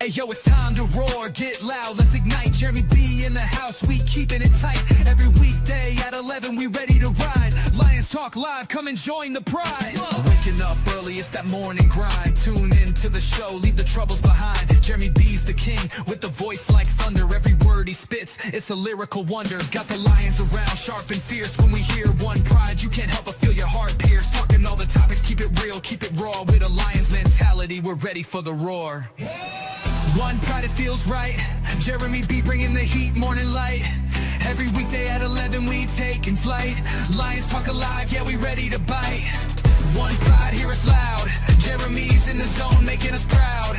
Hey yo, it's time to roar, get loud, let's ignite. Jeremy B in the house, we keeping it tight. Every weekday at 11, we ready to ride. Lions Talk Live, come and join the pride. Waking up early, it's that morning grind. Tune in to the show, leave the troubles behind. Jeremy B's the king, with the voice like thunder. Every word he spits, it's a lyrical wonder. Got the lions around, sharp and fierce. When we hear one pride, you can't help but feel your heart pierce. Talking all the topics, keep it real, keep it raw. With a lion's mentality, we're ready for the roar. One pride, it feels right. Jeremy B bringing the heat, morning light. Every weekday at 11 we taking flight. Lions Talk Alive, yeah, we ready to bite. One pride, hear us loud. Jeremy's in the zone, making us proud.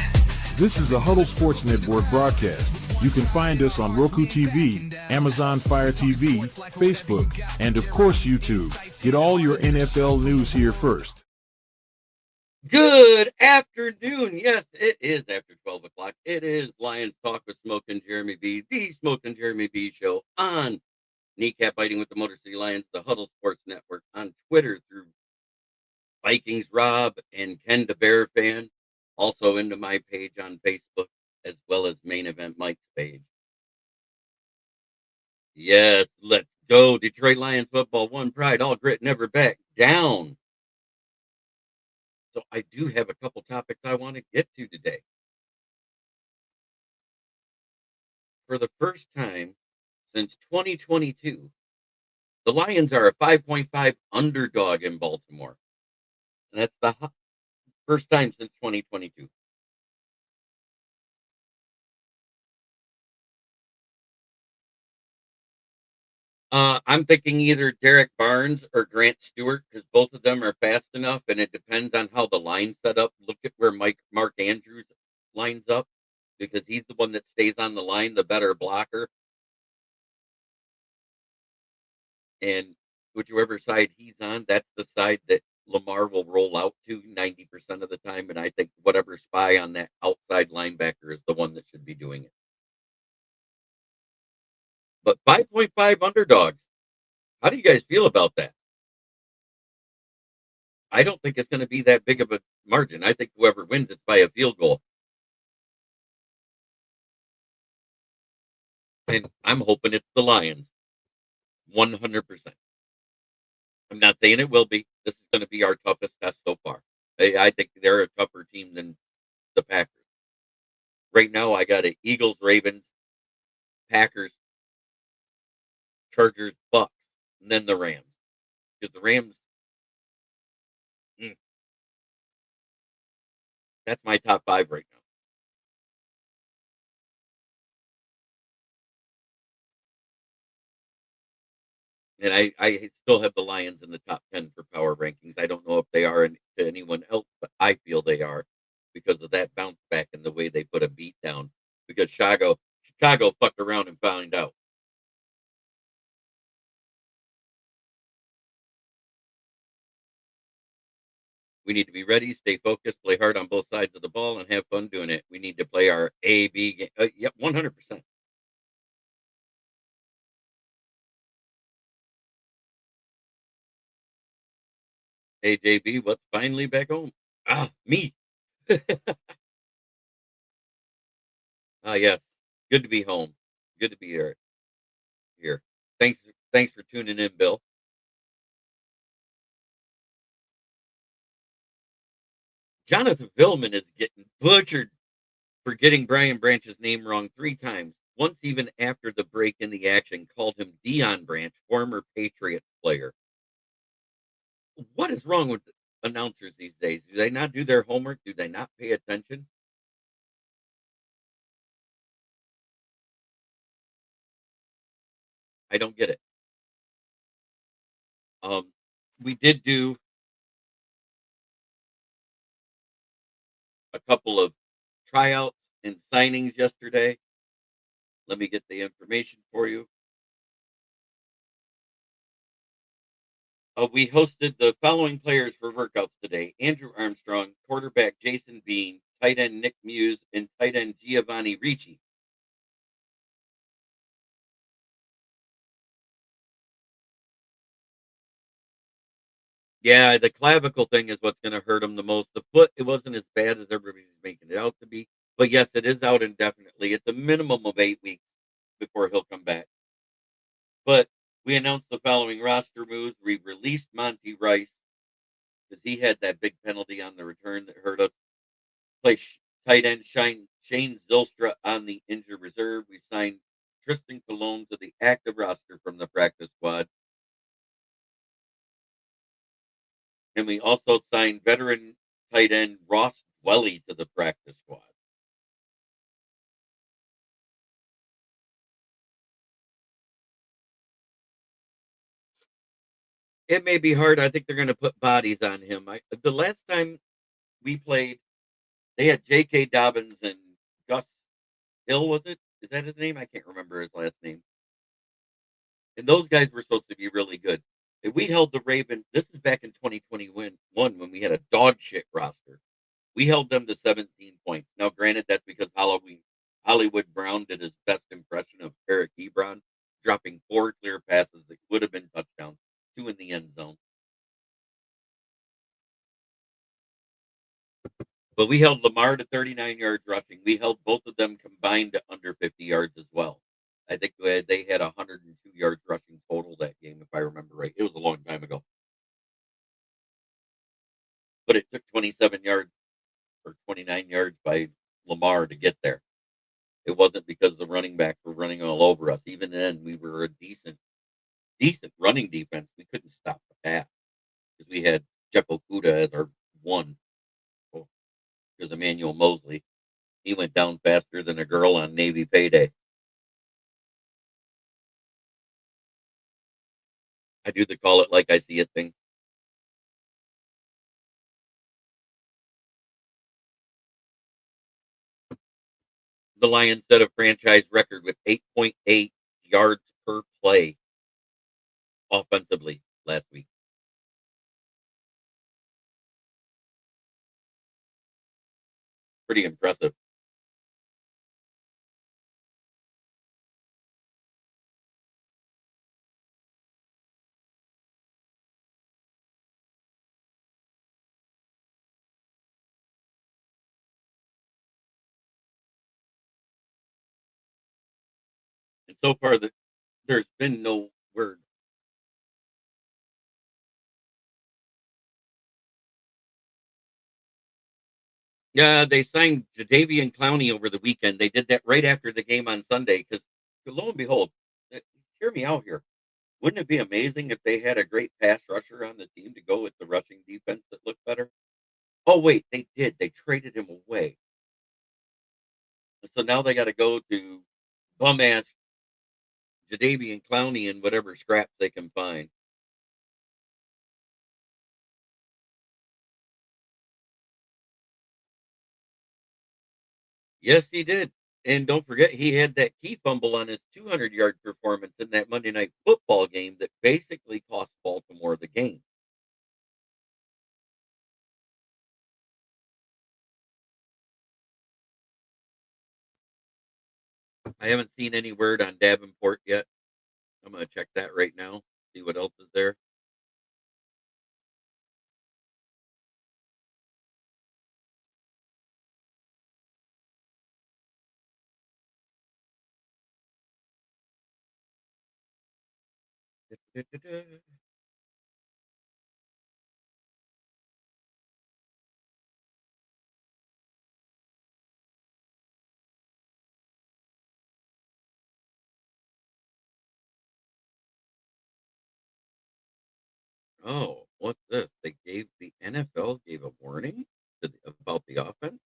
This is a Huddle Sports Network broadcast. You can find us on Roku TV, Amazon Fire TV, Facebook, and of course YouTube. Get all your NFL news here first. Good afternoon. Yes, it is after 12 o'clock. It is Lions Talk with Smoke and Jeremy B, the Smoke and Jeremy B show on Kneecap Biting with the Motor City Lions, the Huddle Sports Network, on Twitter through Vikings Rob and Ken the Bear Fan, also into my page on Facebook, as well as Main Event Mike's page. Yes, let's go. Detroit Lions football, one pride, all grit, never back down. So I do have a couple topics I want to get to today. For the first time since 2022, the Lions are a 5.5 underdog in Baltimore. And that's the first time since 2022. I'm thinking either Derek Barnes or Grant Stewart, because both of them are fast enough, and it depends on how the line set up. Look at where Mark Andrews lines up, because he's the one that stays on the line, the better blocker. And whichever side he's on, that's the side that Lamar will roll out to 90% of the time. And I think whatever spy on that outside linebacker is the one that should be doing it. But 5.5 underdogs. How do you guys feel about that? I don't think it's going to be that big of a margin. I think whoever wins it's by a field goal. And I'm hoping it's the Lions. 100%. I'm not saying it will be. This is going to be our toughest test so far. I think they're a tougher team than the Packers. Right now, I got an Eagles, Ravens, Packers, Chargers, Bucks, and then the Rams. Because the Rams, that's my top 5 right now. And I still have the Lions in the top 10 for power rankings. I don't know if they are to anyone else, but I feel they are because of that bounce back and the way they put a beat down. Because Chicago fucked around and found out. We need to be ready, stay focused, play hard on both sides of the ball, and have fun doing it. We need to play our A-B game. Yep, 100%. Hey, JB, what's finally back home? Me. Yes. Good to be home. Good to be here. Thanks for tuning in, Bill. Jonathan Villman is getting butchered for getting Brian Branch's name wrong 3 times. Once even after the break in the action called him Dion Branch, former Patriots player. What is wrong with announcers these days? Do they not do their homework? Do they not pay attention? I don't get it. We did do a couple of tryouts and signings yesterday. Let me get the information for you. We hosted the following players for workouts today: Andrew Armstrong, quarterback Jason Bean, tight end Nick Muse, and tight end Giovanni Ricci. Yeah, the clavicle thing is what's gonna hurt him the most. The foot, it wasn't as bad as everybody's making it out to be, but yes, it is out indefinitely. It's a minimum of 8 weeks before he'll come back. But we announced the following roster moves. We released Monty Rice because he had that big penalty on the return that hurt us. Placed tight end Shane Zylstra on the injured reserve. We signed Tristan Colon to the active roster from the practice squad. And we also signed veteran tight end Ross Dwelly to the practice squad. It may be hard. I think they're going to put bodies on him. The last time we played, they had J.K. Dobbins and Gus Hill, was it? Is that his name? I can't remember his last name. And those guys were supposed to be really good. And we held the Ravens. This is back in 2021 when we had a dog shit roster. We held them to 17 points. Now, granted, that's because Hollywood Brown did his best impression of Eric Ebron, dropping 4 clear passes that would have been touchdowns, 2 in the end zone. But we held Lamar to 39 yards rushing. We held both of them combined to under 50 yards as well. I think they had 102 yards rushing total that game, if I remember right. It was a long time ago. But it took 27 yards or 29 yards by Lamar to get there. It wasn't because the running backs were running all over us. Even then, we were a decent running defense. We couldn't stop the pass because we had Jeff Okuda as our one. Because Emmanuel Mosley, he went down faster than a girl on Navy payday. I do the call it like I see it thing. The Lions set a franchise record with 8.8 yards per play offensively last week. Pretty impressive. And so far, there's been no word. Yeah, they signed Jadeveon Clowney over the weekend. They did that right after the game on Sunday because, lo and behold, hear me out here. Wouldn't it be amazing if they had a great pass rusher on the team to go with the rushing defense that looked better? Oh, wait, they did. They traded him away. So now they got to go to bum ass Jadeveon Clowney and whatever scraps they can find. Yes, he did. And don't forget, he had that key fumble on his 200-yard performance in that Monday Night Football game that basically cost Baltimore the game. I haven't seen any word on Davenport yet. I'm going to check that right now, see what else is there. Oh, what's this? The NFL gave a warning about the offense.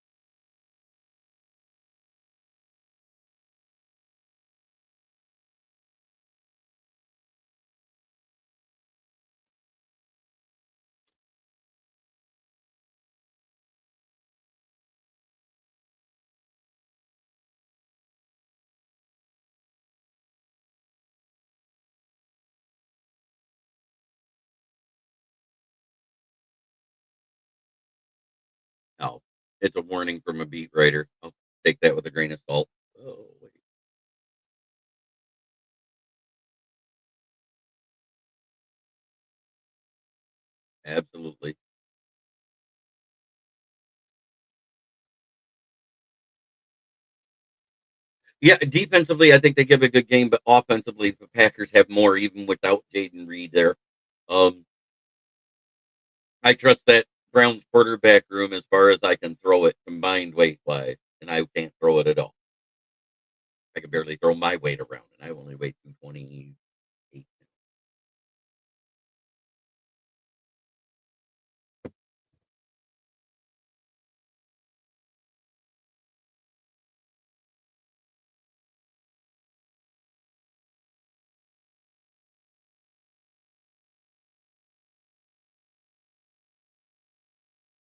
Oh, it's a warning from a beat writer. I'll take that with a grain of salt. Oh, wait. Absolutely. Yeah, defensively, I think they give a good game, but offensively, the Packers have more even without Jaden Reed there. Um, I trust that Browns quarterback room as far as I can throw it combined weight wise, and I can't throw it at all. I can barely throw my weight around, and I only weigh 228.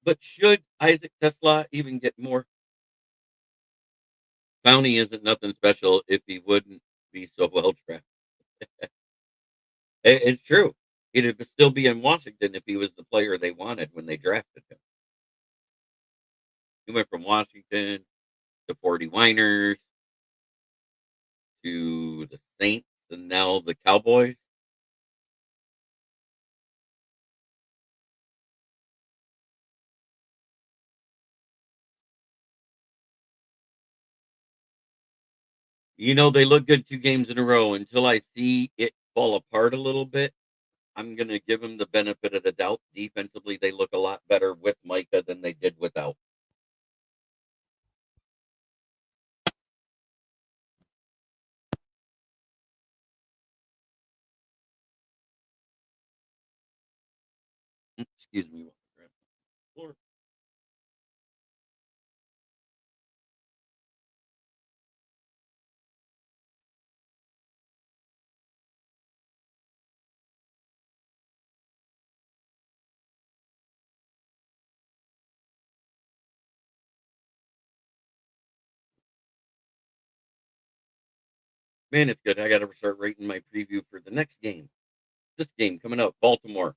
But should Isaac Teslaa even get more? Bounty isn't nothing special if he wouldn't be so well drafted. It's true. He'd still be in Washington if he was the player they wanted when they drafted him. He went from Washington to 40 Winers to the Saints and now the Cowboys. They look good 2 games in a row. Until I see it fall apart a little bit, I'm gonna give them the benefit of the doubt. Defensively, they look a lot better with Micah than they did without. Excuse me. Man, it's good. I gotta start rating my preview for the next game. This game coming up, Baltimore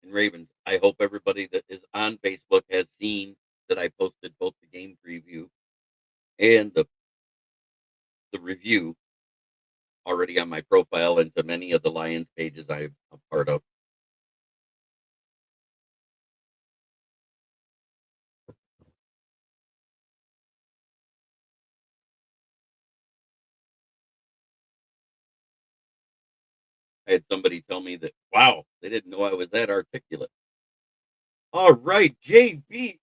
and Ravens. I hope everybody that is on Facebook has seen that I posted both the game preview and the review already on my profile and to many of the Lions pages I'm a part of. I had somebody tell me that, wow, they didn't know I was that articulate. All right, JB,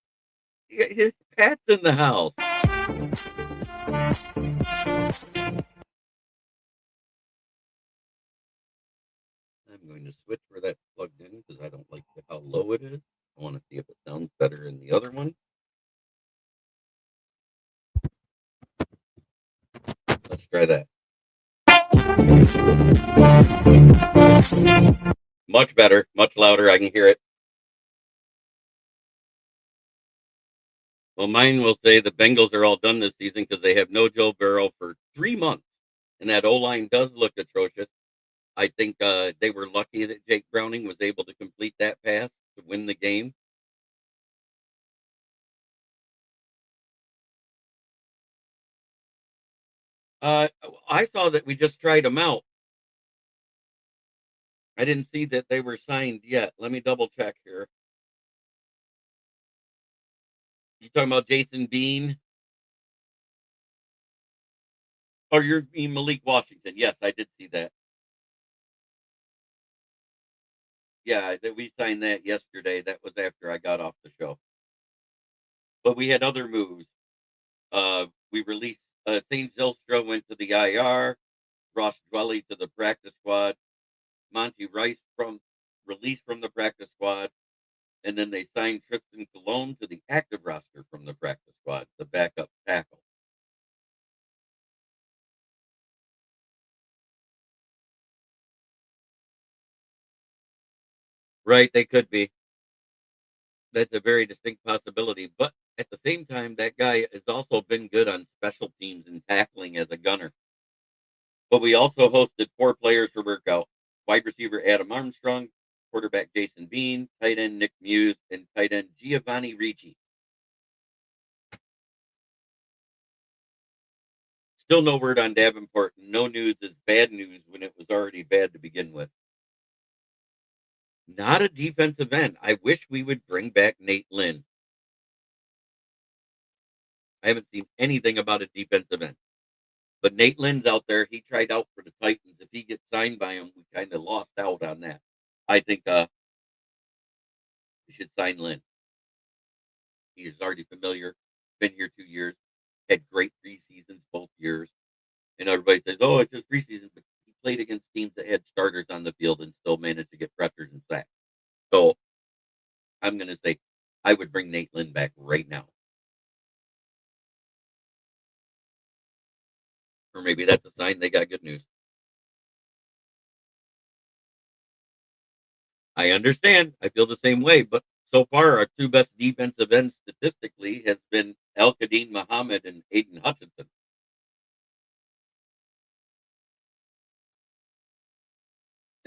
Pat's in the house. I'm going to switch where that's plugged in because I don't like how low it is. I want to see if it sounds better in the other one. Let's try that. Much better, much louder. I can hear it. Well, mine will say the Bengals are all done this season because they have no Joe Burrow for 3 months, and that O line does look atrocious. I think they were lucky that Jake Browning was able to complete that pass to win the game. Uh, I saw that we just tried them out. I didn't see that they were signed yet. Let me double check here. You talking about Jason Bean? Or you're mean Malik Washington? Yes, I did see that. Yeah, that we signed that yesterday. That was after I got off the show. But we had other moves. We released St. Zylstra went to the IR, Ross Dwelly to the practice squad, Monty Rice from released from the practice squad, and then they signed Tristan Colon to the active roster from the practice squad, the backup tackle. Right, they could be. That's a very distinct possibility. But at the same time, that guy has also been good on special teams and tackling as a gunner. But we also hosted 4 players for workout: wide receiver Adam Armstrong, quarterback Jason Bean, tight end Nick Muse, and tight end Giovanni Ricci. Still no word on Davenport. No news is bad news when it was already bad to begin with. Not a defensive end. I wish we would bring back Nate Lynn. I haven't seen anything about a defensive end. But Nate Lynn's out there. He tried out for the Titans. If he gets signed by him, we kind of lost out on that. I think we should sign Lynn. He is already familiar. Been here 2 years. Had great preseasons both years. And everybody says, "Oh, it's just preseason," but he played against teams that had starters on the field and still managed to get pressures and sacks. So I'm going to say I would bring Nate Lynn back right now. Or maybe that's a sign they got good news. I understand. I feel the same way. But so far, our two best defensive ends statistically has been El Kadim Muhammad and Aiden Hutchinson.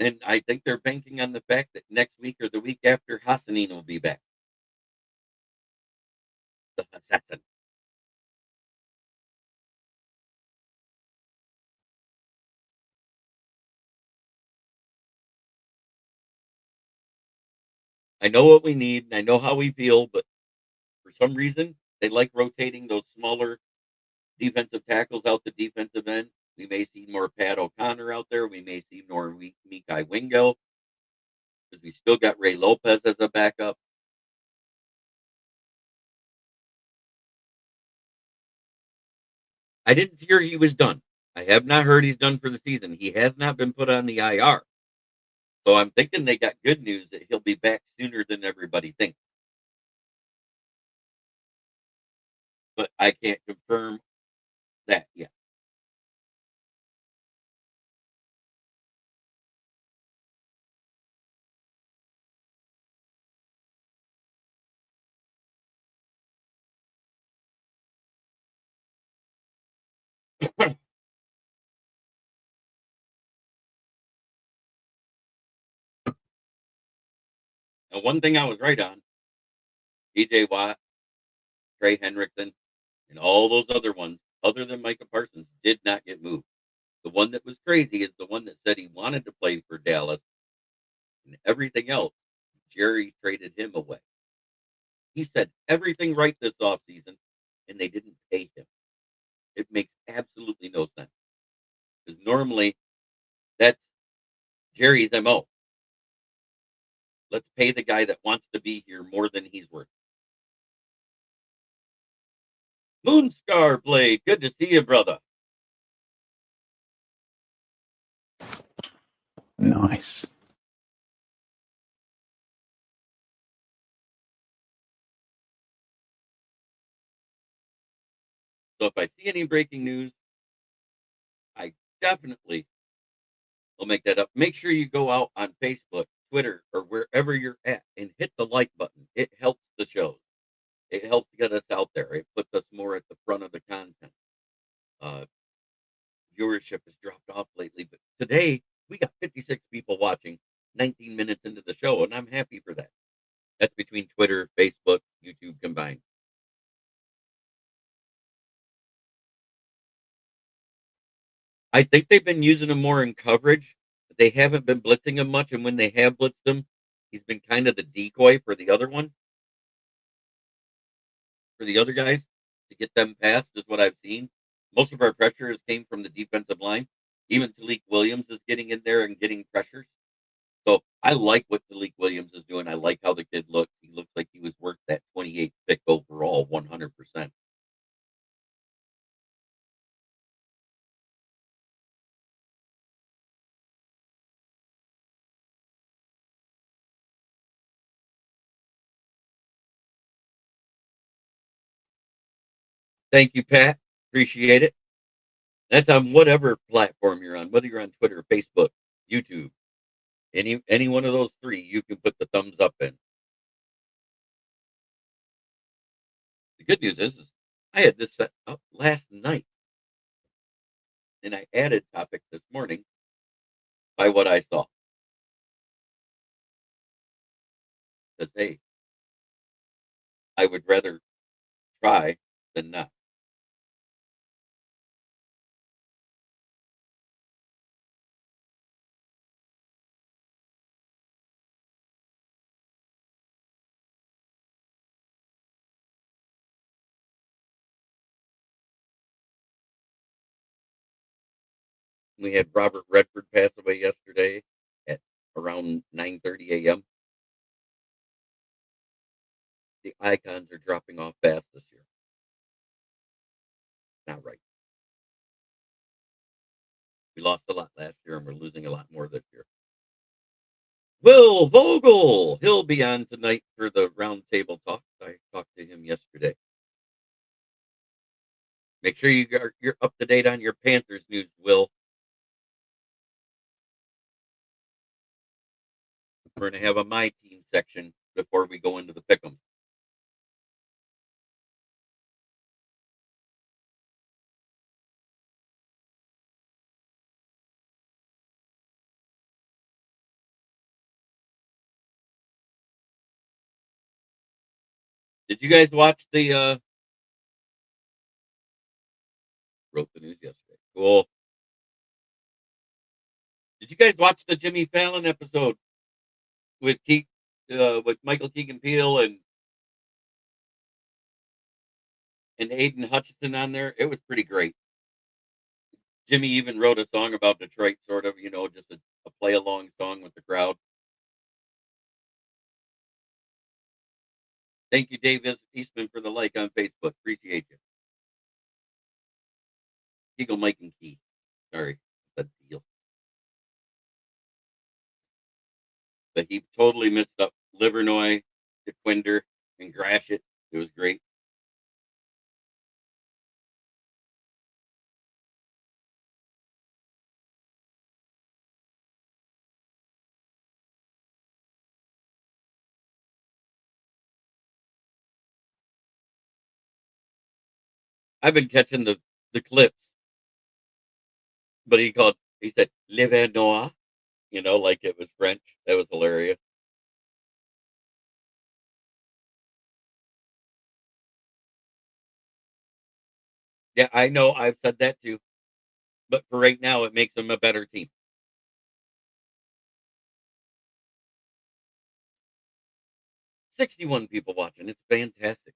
And I think they're banking on the fact that next week or the week after, Hassanin will be back. The assassin. I know what we need. And I know how we feel, but for some reason, they like rotating those smaller defensive tackles out the defensive end. We may see more Pat O'Connor out there. We may see more Mekhi Wingo because we still got Ray Lopez as a backup. I didn't hear he was done. I have not heard he's done for the season. He has not been put on the IR. So I'm thinking they got good news that he'll be back sooner than everybody thinks. But I can't confirm that yet. Now, one thing I was right on, DJ Watt, Trey Hendrickson, and all those other ones, other than Micah Parsons, did not get moved. The one that was crazy is the one that said he wanted to play for Dallas and everything else. Jerry traded him away. He said everything right this offseason, and they didn't pay him. It makes absolutely no sense. Because normally that's Jerry's MO. Let's pay the guy that wants to be here more than he's worth. Moonscar Blade, good to see you, brother. Nice. So if I see any breaking news, I definitely will make that up. Make sure you go out on Facebook, Twitter, or wherever you're at and hit the like button. It helps the shows. It helps get us out there. It puts us more at the front of the content. Uh, Viewership has dropped off lately, but today we got 56 people watching 19 minutes into the show, and I'm happy for that. That's between Twitter, Facebook, YouTube combined. I think they've been using him more in coverage. They haven't been blitzing him much, and when they have blitzed him, he's been kind of the decoy for the other one, for the other guys to get them past, is what I've seen. Most of our pressures came from the defensive line. Even Talik Williams is getting in there and getting pressures. So I like what Talik Williams is doing. I like how the kid looks. He looks like he was worth that 28 pick overall, 100%. Thank you, Pat. Appreciate it. That's on whatever platform you're on, whether you're on Twitter, Facebook, YouTube, any one of those three, you can put the thumbs up in. The good news is I had this set up last night, and I added topics this morning by what I saw. Because hey, I would rather try than not. We had Robert Redford pass away yesterday at around 9:30 a.m. The icons are dropping off fast this year. Not right. We lost a lot last year, and we're losing a lot more this year. Will Vogel, he'll be on tonight for the roundtable talk. I talked to him yesterday. Make sure you're up to date on your Panthers news, Will. We're going to have a My Team section before we go into the pick'em. Did you guys watch the wrote the news yesterday? Cool. Did you guys watch the Jimmy Fallon episode with with Michael Keegan Peele and Aiden Hutchinson on there? It was pretty great. Jimmy even wrote a song about Detroit, sort of, just a play along song with the crowd. Thank you, Dave Eastman, for the like on Facebook. Appreciate you. Eagle Mike and Key. Sorry, that's the deal. But he totally missed up Livernois, DeQuinder, and Grashit. It was great. I've been catching the clips, but he said Livernois, like it was French. That was hilarious. Yeah, I know. I've said that too. But for right now, it makes them a better team. 61 people watching. It's fantastic.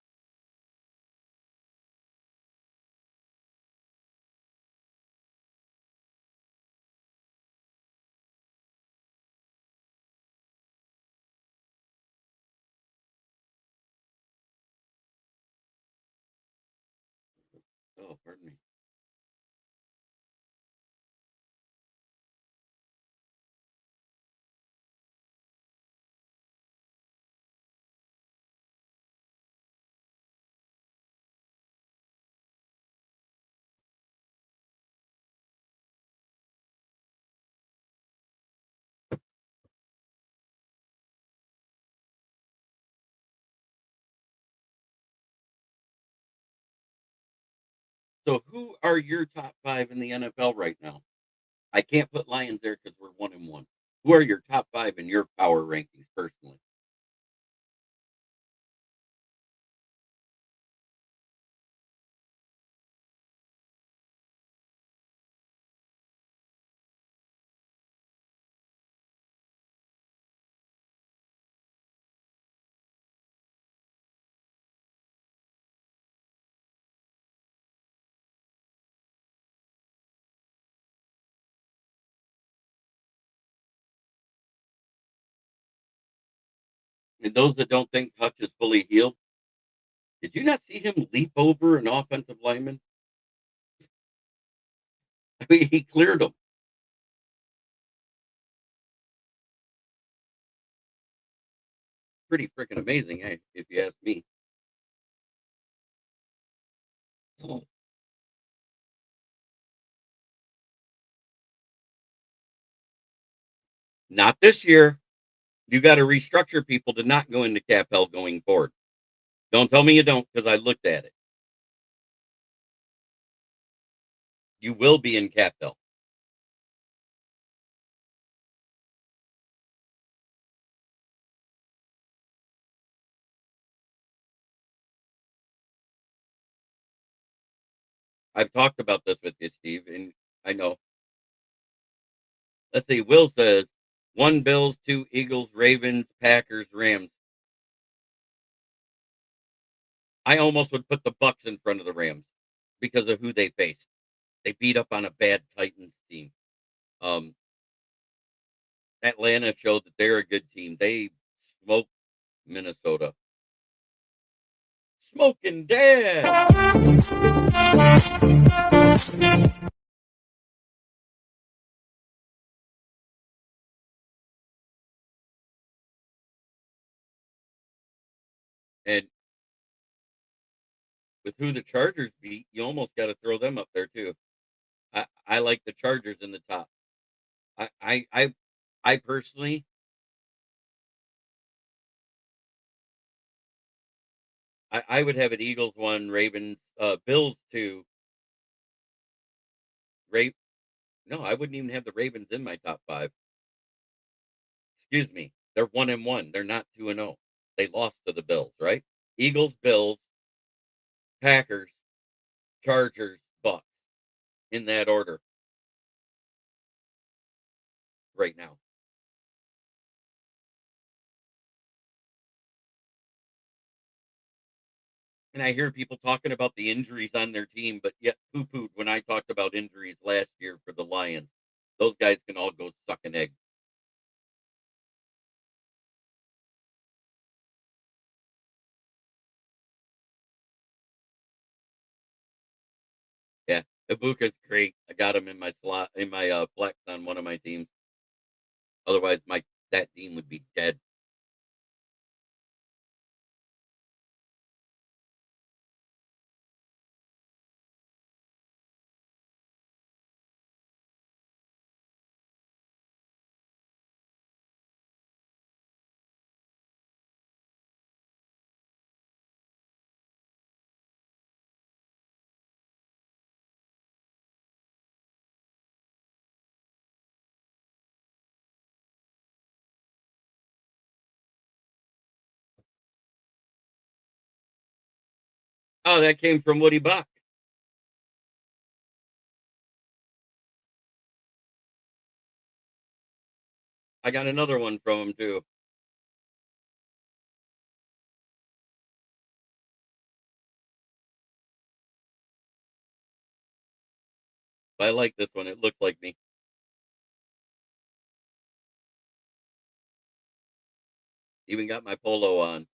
Oh, pardon me. So, who are your top 5 in the NFL right now? I can't put Lions there because we're 1-1. Who are your top 5 in your power rankings personally? And those that don't think Hutch is fully healed, did you not see him leap over an offensive lineman? I mean, he cleared him. Pretty freaking amazing, if you ask me. Not this year. You got to restructure people to not go into cap hell going forward. Don't tell me you don't, because I looked at it. You will be in cap hell. I've talked about this with you, Steve, and I know. Let's see. Will says 1 Bills, 2 Eagles, Ravens, Packers, Rams. I almost would put the Bucks in front of the Rams because of who they faced. They beat up on a bad Titans team. Um, Atlanta showed that they're a good team. They smoked Minnesota. Smoking Dad. And with who the Chargers beat, you almost got to throw them up there too. I like the Chargers in the top. I personally, I would have it Eagles 1, Ravens, Bills 2. Ra- no, I wouldn't even have the Ravens in my top 5. Excuse me. They're 1-1. They're not 2-0. They lost to the Bills, right? Eagles, Bills, Packers, Chargers, Bucks, in that order right now. And I hear people talking about the injuries on their team, but yet poo-pooed when I talked about injuries last year for the Lions. Those guys can all go suck an egg. Yeah, Ibuka's great. I got him in my slot in my flex on one of my teams. Otherwise, my that team would be dead. Oh, that came from Woody Buck. I got another one from him too. I like this one. It looks like me. Even got my polo on.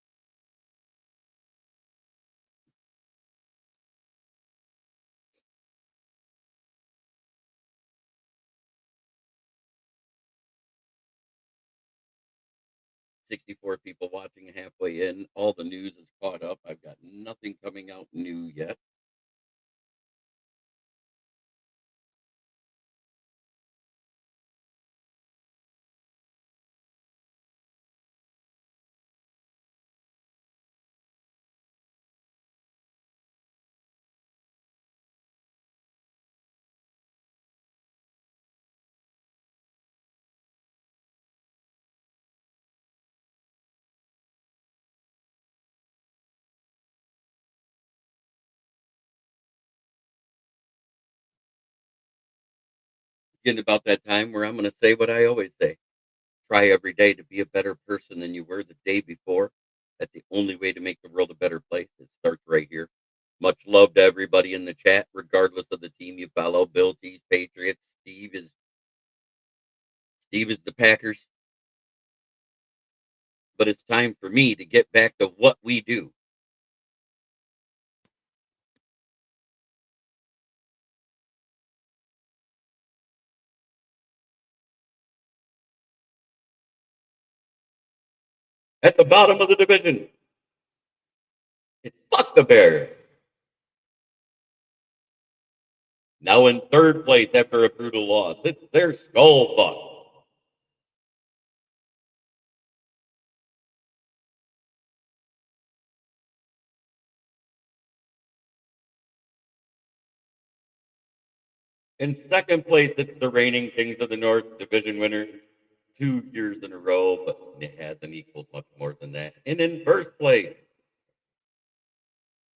64 people watching halfway in. All the news is caught up. I've got nothing coming out new yet. Getting about that time where I'm going to say what I always say. Try every day to be a better person than you were the day before. That's the only way to make the world a better place. It starts right here. Much love to everybody in the chat, regardless of the team you follow. Bill T's Patriots. Steve is the Packers. But it's time for me to get back to what we do. At the bottom of the division, it's fuck the Bears. Now in third place after a brutal loss, it's their skull fuck. In second place, it's the reigning Kings of the North division winner 2 years in a row, but it hasn't equaled much more than that. And in first place,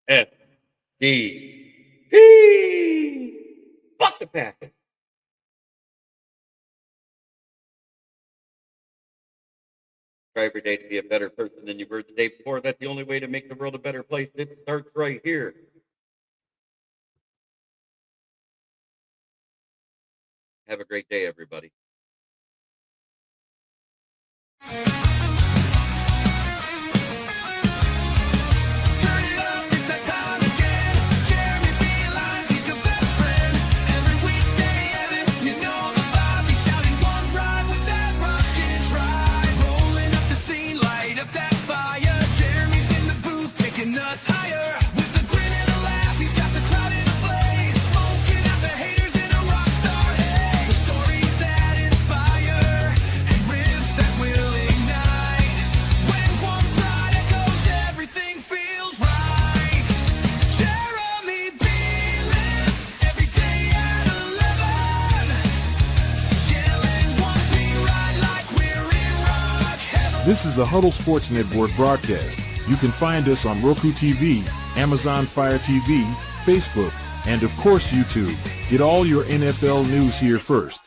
SJB. Fuck the Packers. Try every day to be a better person than you were the day before. That's the only way to make the world a better place. It starts right here. Have a great day, everybody. Turn it up, it's that time again. Jeremy B. Lyons, he's your best friend. Every weekday, Evan, you know the vibe. He's shouting one ride with that rocket drive. Rolling up the scene, light up that fire. Jeremy's in the booth, taking us higher. With a grin and a laugh, he's got the crowd in a blaze. Smoking out the haters in a rock star haze. The stories that inspire and riffs that will ignite. When one pride echoes, everything feels right. Jeremy B. live every day at 11. Yelling one B ride like we're in rock heaven. This is a Huddle Sports Network broadcast. You can find us on Roku TV, Amazon Fire TV, Facebook, and of course YouTube. Get all your NFL news here first.